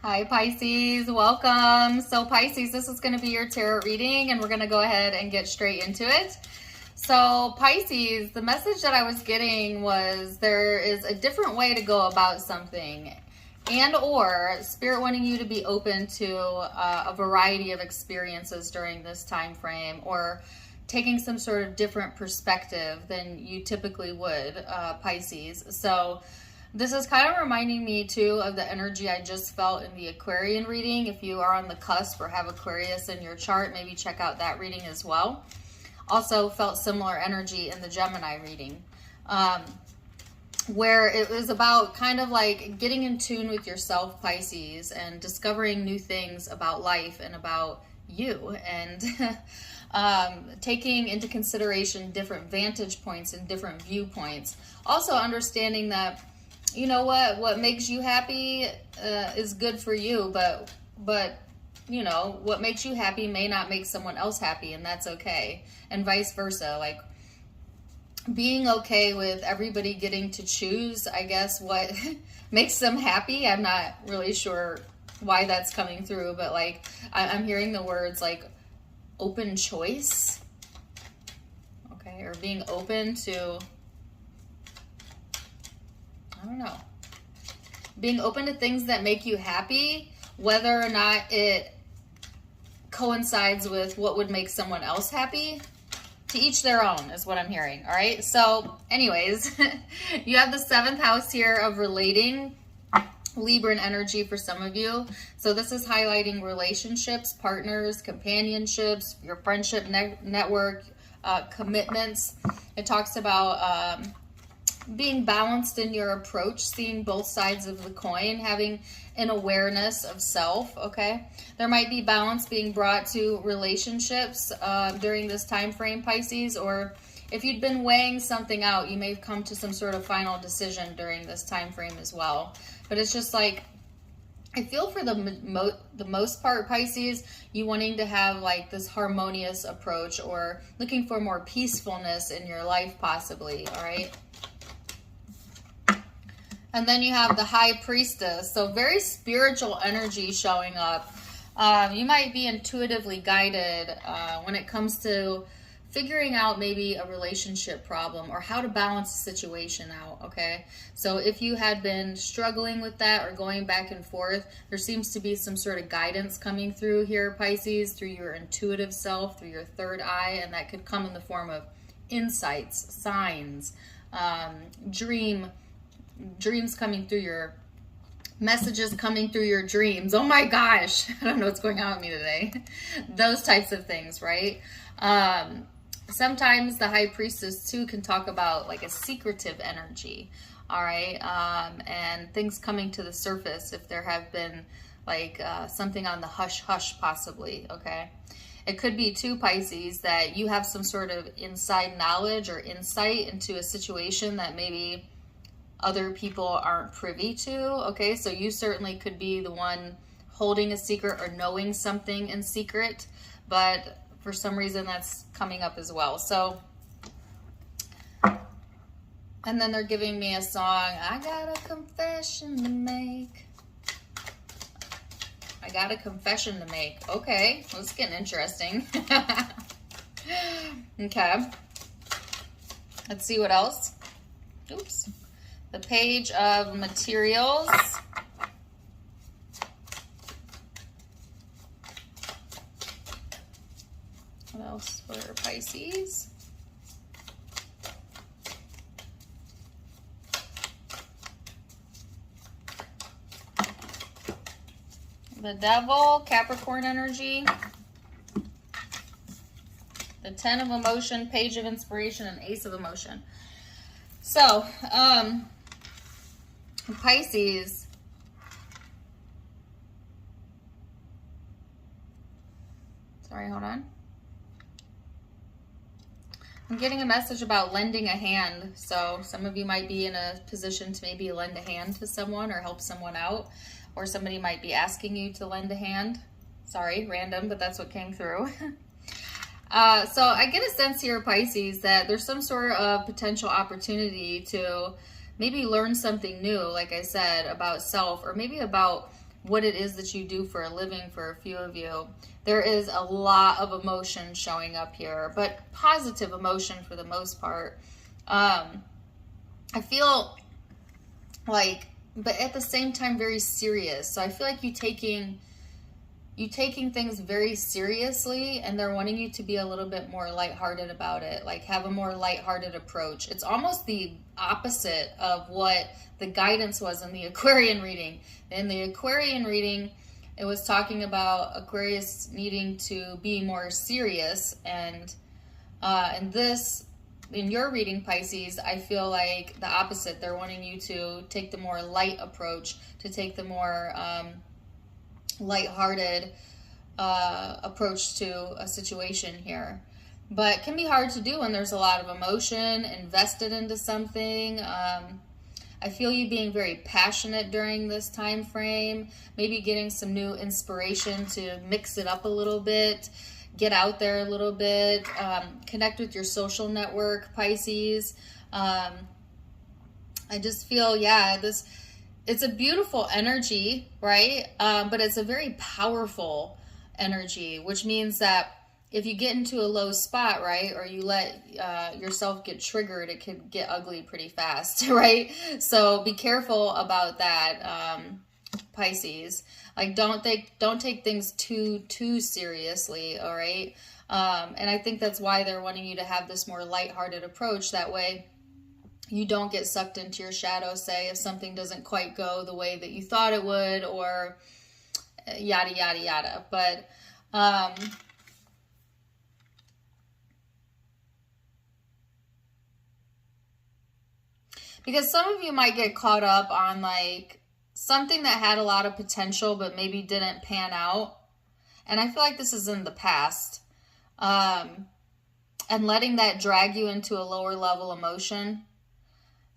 Hi Pisces, welcome. So Pisces, this is going to be your tarot reading and we're going to go ahead and get straight into it. So Pisces, the message that I was getting was there is a different way to go about something, and or Spirit wanting you to be open to a variety of experiences during this time frame, or taking some sort of different perspective than you typically would, Pisces. So this is kind of reminding me too of the energy I just felt in the Aquarian reading. If you are on the cusp or have Aquarius in your chart, maybe check out that reading as well. Also felt similar energy in the Gemini reading, where it was about kind of like getting in tune with yourself, Pisces, and discovering new things about life and about you, and taking into consideration different vantage points and different viewpoints. Also understanding that, you know what makes you happy is good for you, but you know, what makes you happy may not make someone else happy, and that's okay, and vice versa. Like, being okay with everybody getting to choose, I guess, what makes them happy. I'm not really sure why that's coming through, but like, I'm hearing the words like open choice, okay, or being open to, I don't know, being open to things that make you happy, whether or not it coincides with what would make someone else happy. To each their own is what I'm hearing. All right. So anyways, you have the 7th house here of relating, Libran energy for some of you. So this is highlighting relationships, partners, companionships, your friendship network, commitments. It talks about being balanced in your approach, seeing both sides of the coin, having an awareness of self, okay? There might be balance being brought to relationships during this time frame, Pisces, or if you'd been weighing something out, you may have come to some sort of final decision during this time frame as well. But it's just like, I feel for the most part, Pisces, you wanting to have like this harmonious approach, or looking for more peacefulness in your life possibly, all right? And then you have the High Priestess. So very spiritual energy showing up. You might be intuitively guided when it comes to figuring out maybe a relationship problem or how to balance the situation out, okay? So if you had been struggling with that or going back and forth, there seems to be some sort of guidance coming through here, Pisces, through your intuitive self, through your third eye, and that could come in the form of insights, signs, dreams coming through your messages, coming through your dreams. Oh my gosh, I don't know what's going on with me today. Those types of things, right? Sometimes the High Priestess too can talk about like a secretive energy, all right? And things coming to the surface if there have been like something on the hush-hush possibly, okay? It could be too, Pisces, that you have some sort of inside knowledge or insight into a situation that maybe other people aren't privy to, okay? So you certainly could be the one holding a secret or knowing something in secret, but for some reason that's coming up as well. So, and then they're giving me a song, I got a confession to make. I got a confession to make. Okay, well, it's getting interesting. Okay. Let's see what else. Oops. The Page of Materials. What else for Pisces? The Devil, Capricorn energy. The 10 of Emotion, Page of Inspiration, and Ace of Emotion. So, Pisces, sorry, hold on. I'm getting a message about lending a hand. So some of you might be in a position to maybe lend a hand to someone or help someone out, or somebody might be asking you to lend a hand. Sorry, random, but that's what came through. So I get a sense here, Pisces, that there's some sort of potential opportunity to maybe learn something new, like I said, about self, or maybe about what it is that you do for a living for a few of you. There is a lot of emotion showing up here, but positive emotion for the most part. I feel like, but at the same time, very serious. So I feel like you taking things very seriously, and they're wanting you to be a little bit more lighthearted about it, like have a more lighthearted approach. It's almost the opposite of what the guidance was in the Aquarian reading. In the Aquarian reading, it was talking about Aquarius needing to be more serious, and in your reading, Pisces, I feel like the opposite. They're wanting you to take the more light approach, to take the more lighthearted approach to a situation here. But it can be hard to do when there's a lot of emotion invested into something. I feel you being very passionate during this time frame, maybe getting some new inspiration to mix it up a little bit, get out there a little bit, connect with your social network, Pisces. I just feel, it's a beautiful energy, right? But it's a very powerful energy, which means that if you get into a low spot, right, or you let yourself get triggered, it could get ugly pretty fast, right? So be careful about that, Pisces. Like, don't take things too seriously, all right? And I think that's why they're wanting you to have this more lighthearted approach. That way you don't get sucked into your shadow, say, if something doesn't quite go the way that you thought it would, or yada, yada, yada. But, because some of you might get caught up on, like, something that had a lot of potential but maybe didn't pan out. And I feel like this is in the past. And letting that drag you into a lower level emotion.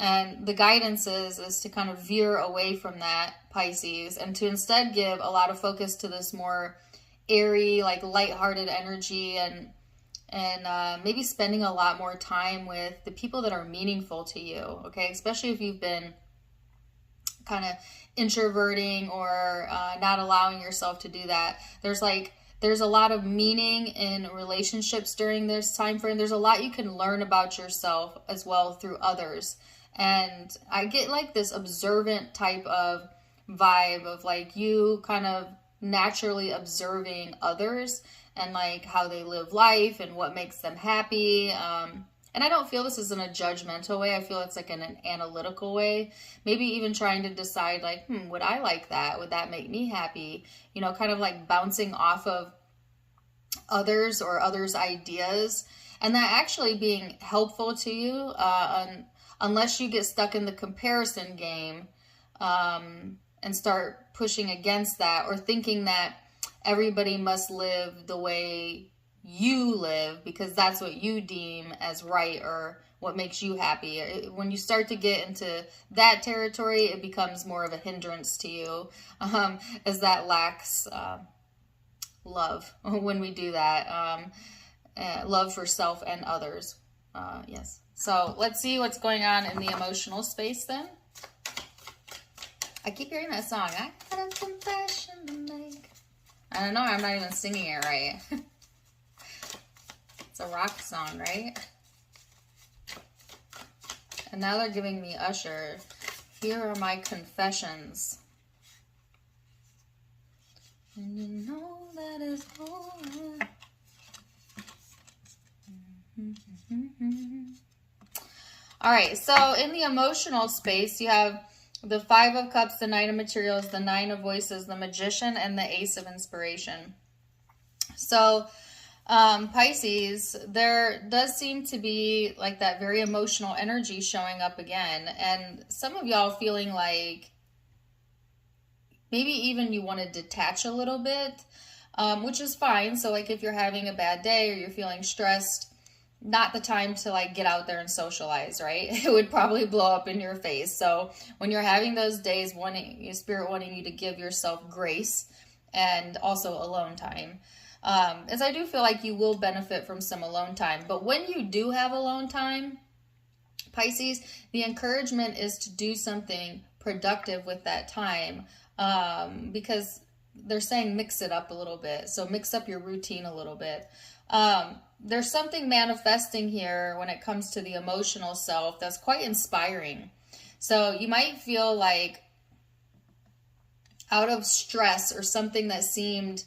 And the guidance is to kind of veer away from that, Pisces, and to instead give a lot of focus to this more airy, like lighthearted energy, and maybe spending a lot more time with the people that are meaningful to you, okay? Especially if you've been kind of introverting or not allowing yourself to do that. There's a lot of meaning in relationships during this time frame. There's a lot you can learn about yourself as well through others. And I get like this observant type of vibe of like you kind of naturally observing others and like how they live life and what makes them happy. And I don't feel this is in a judgmental way. I feel it's like in an analytical way. Maybe even trying to decide like, would I like that? Would that make me happy? You know, kind of like bouncing off of others or others' ideas. And that actually being helpful to you, unless you get stuck in the comparison game and start pushing against that, or thinking that everybody must live the way you live because that's what you deem as right or what makes you happy. When you start to get into that territory, it becomes more of a hindrance to you, as that lacks love when we do that. Love for self and others. Yes. So let's see what's going on in the emotional space then. I keep hearing that song. I got a confession to make. I don't know. I'm not even singing it right. It's a rock song, right? And now they're giving me Usher. Here are my confessions. And you know that is all All right, so in the emotional space, you have the Five of Cups, the Knight of Materials, the Nine of Voices, the Magician, and the Ace of Inspiration. So, Pisces, there does seem to be like that very emotional energy showing up again. And some of y'all feeling like maybe even you want to detach a little bit, which is fine. So like if you're having a bad day or you're feeling stressed, not the time to like get out there and socialize, right? It would probably blow up in your face. So when you're having those days, Spirit wanting you to give yourself grace and also alone time. As I do feel like you will benefit from some alone time. But when you do have alone time, Pisces, the encouragement is to do something productive with that time. because they're saying mix it up a little bit. So mix up your routine a little bit. There's something manifesting here when it comes to the emotional self that's quite inspiring. So you might feel like out of stress or something that seemed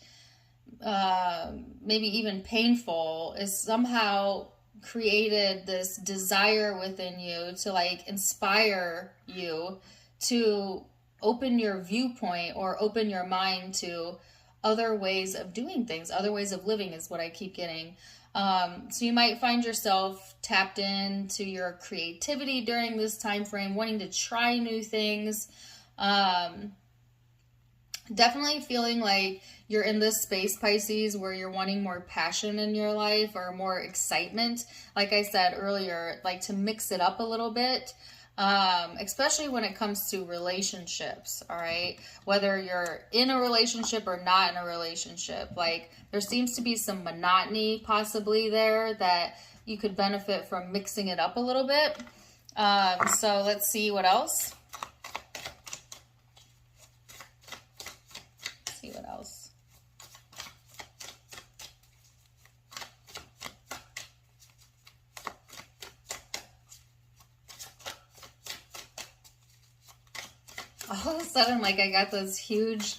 maybe even painful is somehow created this desire within you to like inspire you to open your viewpoint or open your mind to other ways of doing things, other ways of living is what I keep getting. So you might find yourself tapped into your creativity during this time frame, wanting to try new things. Definitely feeling like you're in this space, Pisces, where you're wanting more passion in your life or more excitement. Like I said earlier, like to mix it up a little bit. Especially when it comes to relationships, all right? Whether you're in a relationship or not in a relationship, like there seems to be some monotony possibly there that you could benefit from mixing it up a little bit. So let's see what else. Let's see what else. All of a sudden, like, I got this huge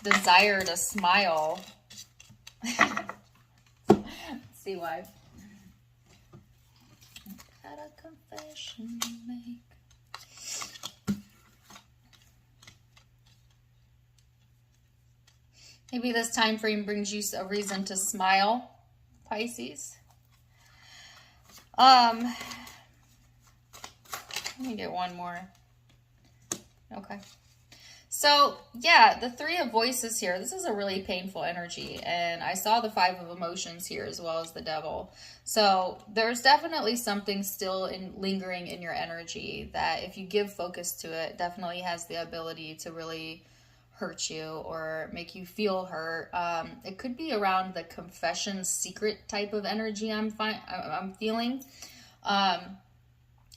desire to smile. Let's see why. Got a confession to make. Maybe this time frame brings you a reason to smile, Pisces. Let me get one more. Okay. So, yeah, the Three of Voices here. This is a really painful energy. And I saw the Five of Emotions here as well as the Devil. So, there's definitely something still lingering in your energy that if you give focus to it, definitely has the ability to really hurt you or make you feel hurt. It could be around the confession secret type of energy I'm feeling.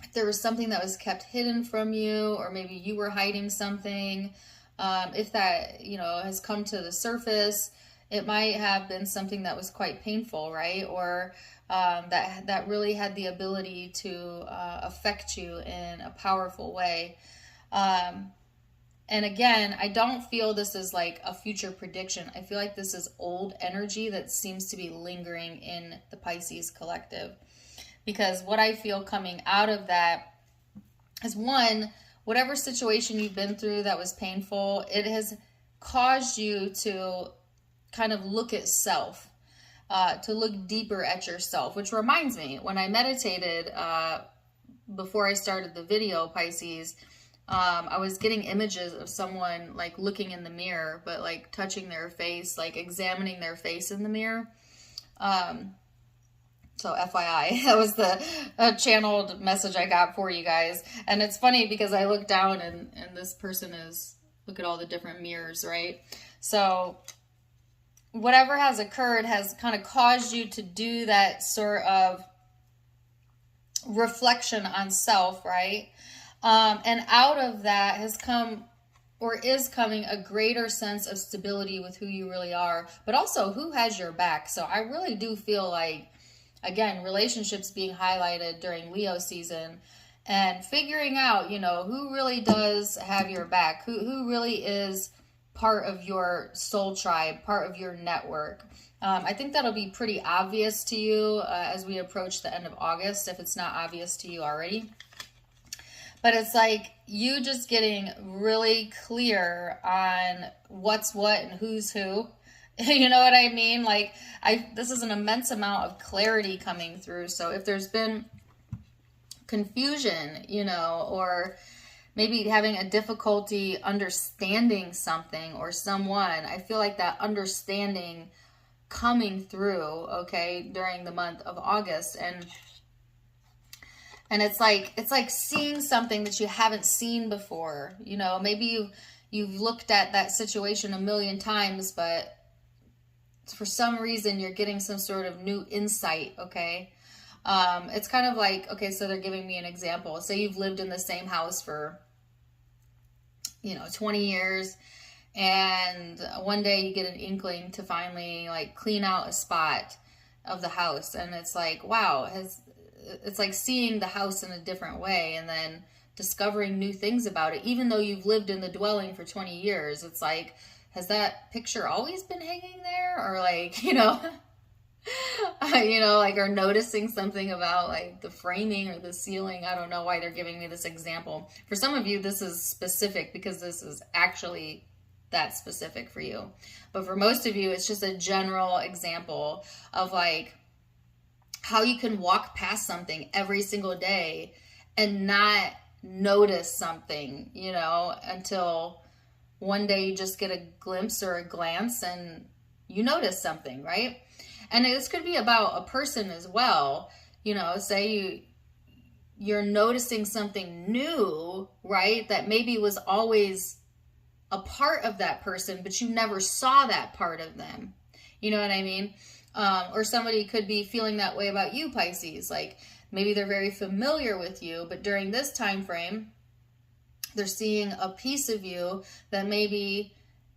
If there was something that was kept hidden from you, or maybe you were hiding something, if that, has come to the surface, it might have been something that was quite painful, right? Or that really had the ability to affect you in a powerful way. And again, I don't feel this is like a future prediction. I feel like this is old energy that seems to be lingering in the Pisces collective. Because what I feel coming out of that is, one, whatever situation you've been through that was painful, it has caused you to kind of look at self, to look deeper at yourself, which reminds me, when I meditated before I started the video, Pisces, I was getting images of someone like looking in the mirror, but like touching their face, like examining their face in the mirror. So FYI, that was the channeled message I got for you guys. And it's funny because I look down and this person is, look at all the different mirrors, right? So whatever has occurred has kind of caused you to do that sort of reflection on self, right? And out of that has come, or is coming, a greater sense of stability with who you really are, but also who has your back. So I really do feel like, again, relationships being highlighted during Leo season and figuring out, who really does have your back, who really is part of your soul tribe, part of your network. I think that'll be pretty obvious to you as we approach the end of August, if it's not obvious to you already. But it's like you just getting really clear on what's what and who's who. You know what I mean? Like, this is an immense amount of clarity coming through. So if there's been confusion, or maybe having a difficulty understanding something or someone, I feel like that understanding coming through, okay, during the month of August. And it's like seeing something that you haven't seen before. Maybe you've looked at that situation a million times, but for some reason you're getting some sort of new insight, okay? It's kind of like, okay, so they're giving me an example. Say you've lived in the same house for 20 years, and one day you get an inkling to finally like clean out a spot of the house, and it's like, wow, it's like seeing the house in a different way, and then discovering new things about it, even though you've lived in the dwelling for 20 years. It's like, has that picture always been hanging there? Or like, like, or noticing something about like the framing or the ceiling. I don't know why they're giving me this example. For some of you, this is specific because this is actually that specific for you. But for most of you, it's just a general example of like how you can walk past something every single day and not notice something, until one day you just get a glimpse or a glance and you notice something, right? And this could be about a person as well. Say you're noticing something new, right? That maybe was always a part of that person, but you never saw that part of them. You know what I mean? Or somebody could be feeling that way about you, Pisces. Like maybe they're very familiar with you, but during this time frame, they're seeing a piece of you that maybe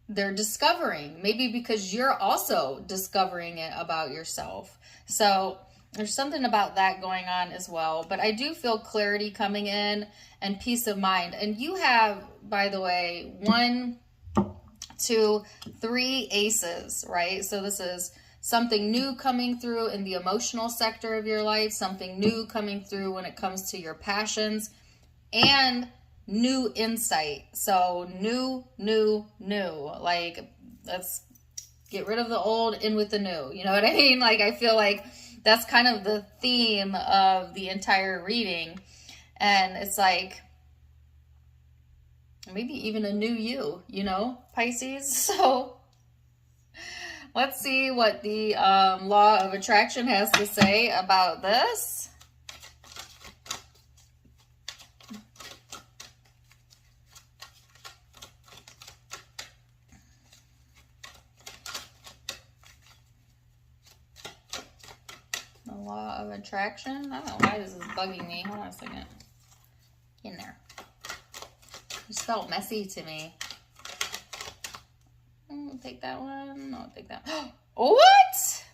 they're discovering, maybe because you're also discovering it about yourself. So there's something about that going on as well. But I do feel clarity coming in and peace of mind. And you have, by the way, 1, 2, 3 aces, right? So this is something new coming through in the emotional sector of your life, something new coming through when it comes to your passions, and new insight. So new. Like, let's get rid of the old, in with the new. You know what I mean? Like, I feel like that's kind of the theme of the entire reading. And it's like, maybe even a new you, Pisces. So let's see what the law of attraction has to say about this. Law of attraction. I don't know why this is bugging me. Hold on a second. In there. Just felt messy to me. I'll take that one. I'll take that. What?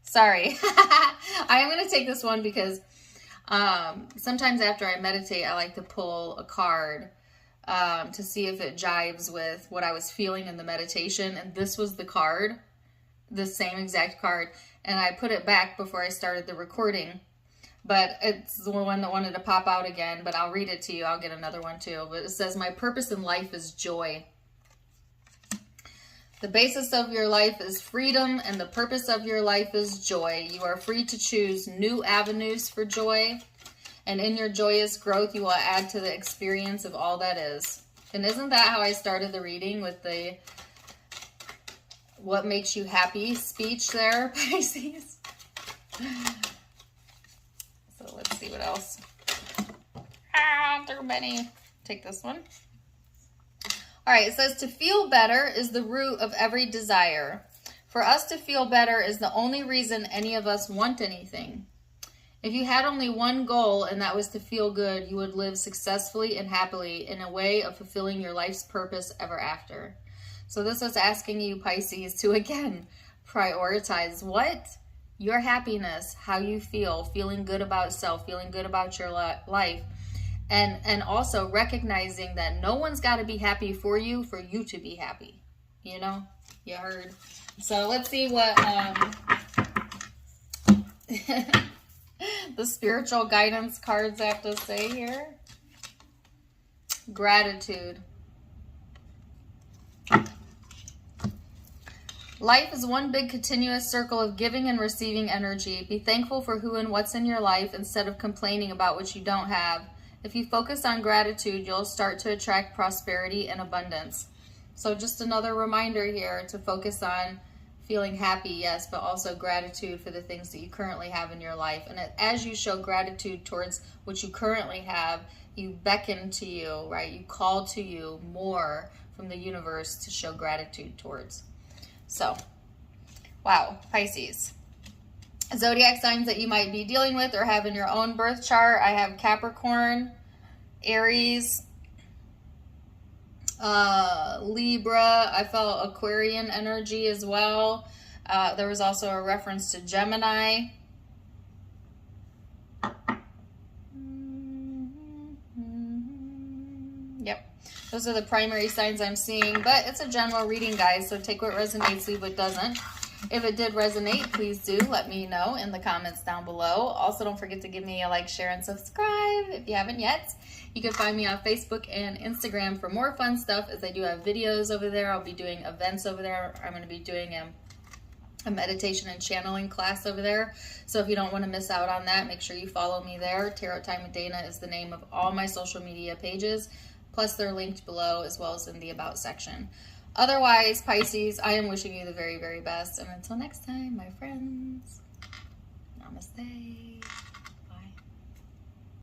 Sorry. I am going to take this one because sometimes after I meditate, I like to pull a card to see if it jives with what I was feeling in the meditation. And this was the card, the same exact card. And I put it back before I started the recording, but it's the one that wanted to pop out again, but I'll read it to you. I'll get another one too. But it says, my purpose in life is joy. The basis of your life is freedom, and the purpose of your life is joy. You are free to choose new avenues for joy, and in your joyous growth, you will add to the experience of all that is. And isn't that how I started the reading, with the what makes you happy speech there, Pisces? So let's see what else. Too many. Take this one. All right, it says, to feel better is the root of every desire. For us to feel better is the only reason any of us want anything. If you had only one goal, and that was to feel good, you would live successfully and happily in a way of fulfilling your life's purpose ever after. So this is asking you, Pisces, to again prioritize what? Your happiness, how you feel, feeling good about self, feeling good about your life. And also recognizing that no one's got to be happy for you to be happy. You heard. So let's see what the spiritual guidance cards have to say here. Gratitude. Life is one big continuous circle of giving and receiving energy. Be thankful for who and what's in your life instead of complaining about what you don't have. If you focus on gratitude, you'll start to attract prosperity and abundance. So just another reminder here to focus on feeling happy, yes, but also gratitude for the things that you currently have in your life. And as you show gratitude towards what you currently have, you beckon to you, right? You call to you more from the universe to show gratitude towards. So, wow, Pisces. Zodiac signs that you might be dealing with or have in your own birth chart. I have Capricorn, Aries, Libra, I felt Aquarian energy as well. There was also a reference to Gemini. Yep. Those are the primary signs I'm seeing, but it's a general reading, guys, so take what resonates, leave what doesn't. If it did resonate, please do let me know in the comments down below. Also, don't forget to give me a like, share, and subscribe if you haven't yet. You can find me on Facebook and Instagram for more fun stuff, as I do have videos over there. I'll be doing events over there. I'm going to be doing a meditation and channeling class over there. So if you don't want to miss out on that, make sure you follow me there. Tarot Time with Dana is the name of all my social media pages. Plus, they're linked below as well as in the About section. Otherwise, Pisces, I am wishing you the very, very best. And until next time, my friends, namaste.